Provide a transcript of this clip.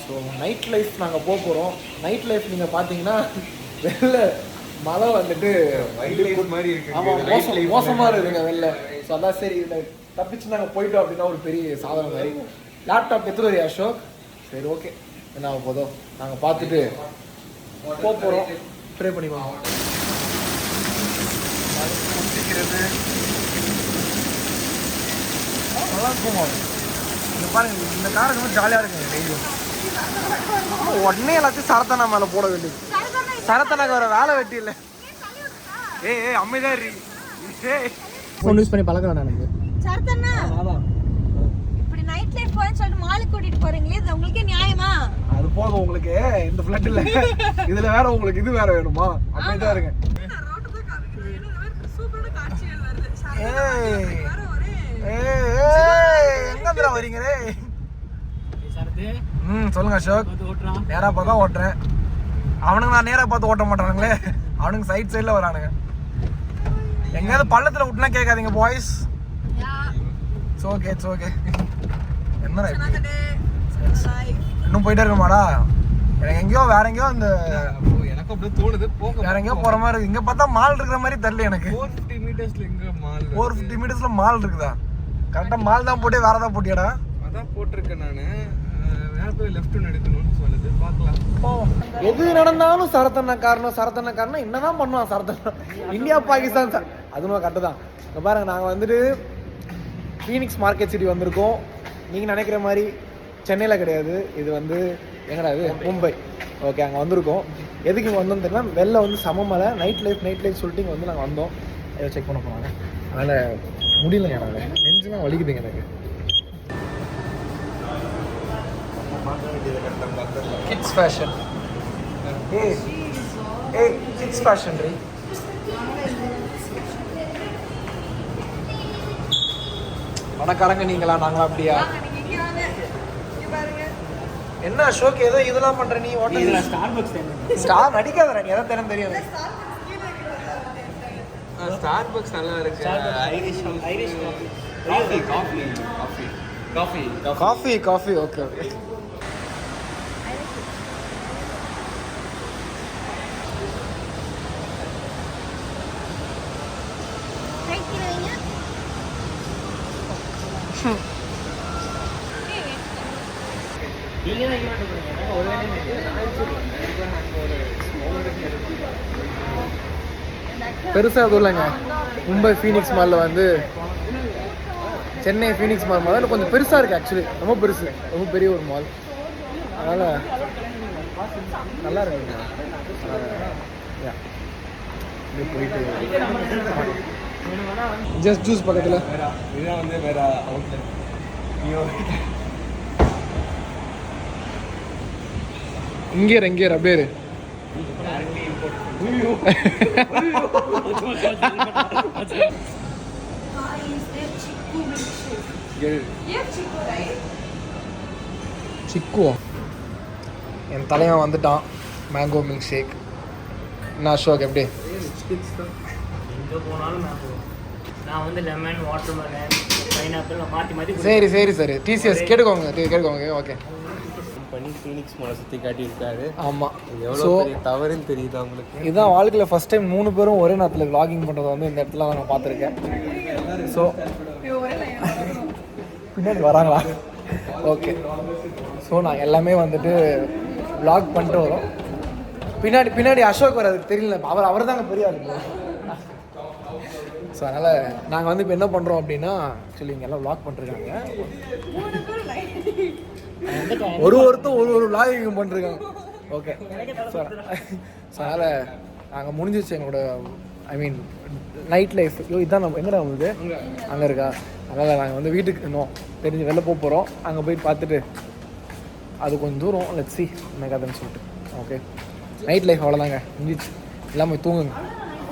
So night life நாங்கள் போக போகிறோம். நைட் லைஃப் நீங்கள் பார்த்தீங்கன்னா வெளில மழை வந்துட்டு மாதிரி இருக்கு. ஆமாம், மோசமாக இருக்குங்க வெளில. ஸோ அதான் சரி தப்பிச்சு நாங்கள் போயிட்டோம் அப்படின்னா ஒரு பெரிய சாதனை மாதிரி. லேப்டாப் எடுத்துகிட்டு வரையா அசோக்? சரி ஓகே, என்ன ஆக போதும் நாங்கள் பார்த்துட்டு போக போகிறோம். ட்ரை பண்ணிக்குவோம். நல்லா இருக்குமா இங்கே பாருங்க, இந்த காருக்கு வந்து ஜாலியாக இருக்குங்க டெய்லியும். உடனே எல்லாத்தையும் சரத்தனா மேலே போட வேண்டியது. சரத்தனாக்கு வர வேலை வெட்டி இல்லை. ஏய் அமைதியாக இருக்கு. ஃபோன் யூஸ் பண்ணி பழக்கம் எனக்கு. சரத்தனா இப்படி நைட் லைஃப் போறேன்னு சொல்லிட்டு மாலுக்கு கூட்டிட்டு போறீங்களே, இது உங்களுக்கே நியாயமா? அது போதும் உங்களுக்கு. இந்த ஃப்ளட் இல்லை, இதுல வேற உங்களுக்கு இது வேற வேணுமா? அமைதியாக இருங்க. எங்க வரீங்க? சொல்லுங்க அசோக். நேரா பார்த்தா ஓட்டுறேன். அவனுங்க நான் நேரா பார்த்து ஓட்ட மாட்டானுங்களே, அவனுங்க சைட் சைட்ல வரானுங்க. எங்கேயாவது பள்ளத்துல விட்டுனா கேட்காதீங்க boys. It's okay, it's okay. என்ன இன்னும் போயிட்டே இருக்குமாடா? எனக்கு எங்கேயோ வேற எங்கேயோ அந்த எனக்கு அப்படியே தோணுது வேற எங்கேயோ போற மாதிரி இருக்கு. இங்க பார்த்தா மால் இருக்கிற மாதிரி தெரியல எனக்கு. 450 மீட்டர்ஸ்ல எங்க மால்? 450 மீட்டர்ஸ்ல மால் இருக்குதா? கரெக்டா மால் தான் போட்டே வேற ஏதாவது போட்டியாடா? அதான் போட்டிருக்கேன் நானு. வேற போய் லெஃப்ட் எடுக்கணும்னு சொல்லுது, பார்க்கலாம். எது நடந்தாலும் சரத்தண்ணா காரணம், சரத்தண்ணா காரணம். என்னதான் பண்ணுவான் சரத்தண்ணா? இந்தியா பாகிஸ்தான் அதுவும் கரெக்டு தான். இங்க பாருங்க, நாங்கள் வந்துட்டு ஃபீனிக்ஸ் மார்க்கெட் சிட்டி வந்திருக்கோம். நீங்கள் நினைக்கிற மாதிரி சென்னையில் கிடையாது. இது வந்து எங்கடா இது? மும்பை. ஓகே, அங்கே வந்திருக்கோம். எதுக்கு இங்கே வந்தோம்னு தெரியல. வெளில வந்து சமமலை நைட் லைஃப் சொல்லிட்டு இங்கே வந்து நாங்கள் வந்தோம். ஏதோ செக் பண்ண போனாங்க. அதனால் முடியலைங்க, நாங்கள் நெஞ்சுலாம் வலிக்குதுங்க எனக்கு. Kids fashion. ஏய் கிட்ஸ் ஃபேஷன் ரீ. பணக்காரங்க நீங்களா? நாங்களா அப்படியா? என்ன அசோக் ஏதோ இதெல்லாம் பண்ற நீ? ஸ்டார் நடிக்காதடா நீ, எதை தினம் தெரியாது. ஸ்டார்பக்ஸ் நல்லா இருக்கு. Coffee okay okay. பெருசாக எதுவும் இல்லைங்க. மும்பை ஃபீனிக்ஸ் மாலில் வந்து சென்னை ஃபீனிக்ஸ் மால் மாதிரி கொஞ்சம் பெருசாக இருக்குது. ஆக்சுவலி ரொம்ப பெருசு, ரொம்ப பெரிய ஒரு மால். அதனால் நல்லா இருக்குங்க. போயிட்டு ஜஸ்ட் ஜூஸ் பக்கத்தில் இதுதான் வந்து வேற அவுட்லெட். இங்கே அப்படியே சிக்குவா. என் தலைவன் வந்துட்டான். Mango milkshake. என்ன அசோக் எப்படி? எங்கே போனாலும் நான் வந்து லெமன், வாட்டர்மெலன், பைனாப்பிள் மாற்றி சரி டிசிஎஸ் கேட்டுக்கோங்க. ஓகே பண்ணி ஃபீனிக்ஸ் மாலை சுற்றி காட்டியிருக்காரு. ஆமாம், எவ்வளோ பெரிய தவறுன்னு தெரியுது அவங்களுக்கு. இதுதான் வாழ்க்கையில் ஃபஸ்ட் டைம் 3 பேரும் ஒரே நேரத்தில் vlogging பண்ணுறதை வந்து இந்த இடத்துல நான் பார்த்துருக்கேன். ஸோ பின்னாடி வராங்களா? ஓகே. ஸோ நாங்கள் எல்லாமே வந்துட்டு vlog பண்ணிட்டு வரோம். பின்னாடி அசோக் வர அதுக்கு தெரியல. அவர் தாங்க பெரிய ஆளுங்க. ஸோ அதனால் நாங்கள் வந்து இப்போ என்ன பண்ணுறோம் அப்படின்னா, ஆக்சுவலி இங்கே எல்லாம் vlog பண்ணிருக்காங்க. ஒருத்தர் ஒரு vlogging பண்ணிருக்காங்க. ஓகே. ஸோ அதனால் நாங்கள் முடிஞ்சிச்சு எங்களோட நைட் லைஃப். இதுதான் நம்ம எங்கடா வந்து அங்கே இருக்கா. அதனால் நாங்கள் வந்து வீட்டுக்கு இன்னும் தெரிஞ்சு வெளில போகிறோம். அங்கே போய் பார்த்துட்டு அது கொஞ்சம் தூரம் லெட்ஸ் சி என்ன கதைன்னு சொல்லிட்டு. ஓகே, நைட் லைஃப் அவ்வளோதாங்க, முடிஞ்சிச்சு. எல்லாம் போய் தூங்குங்க.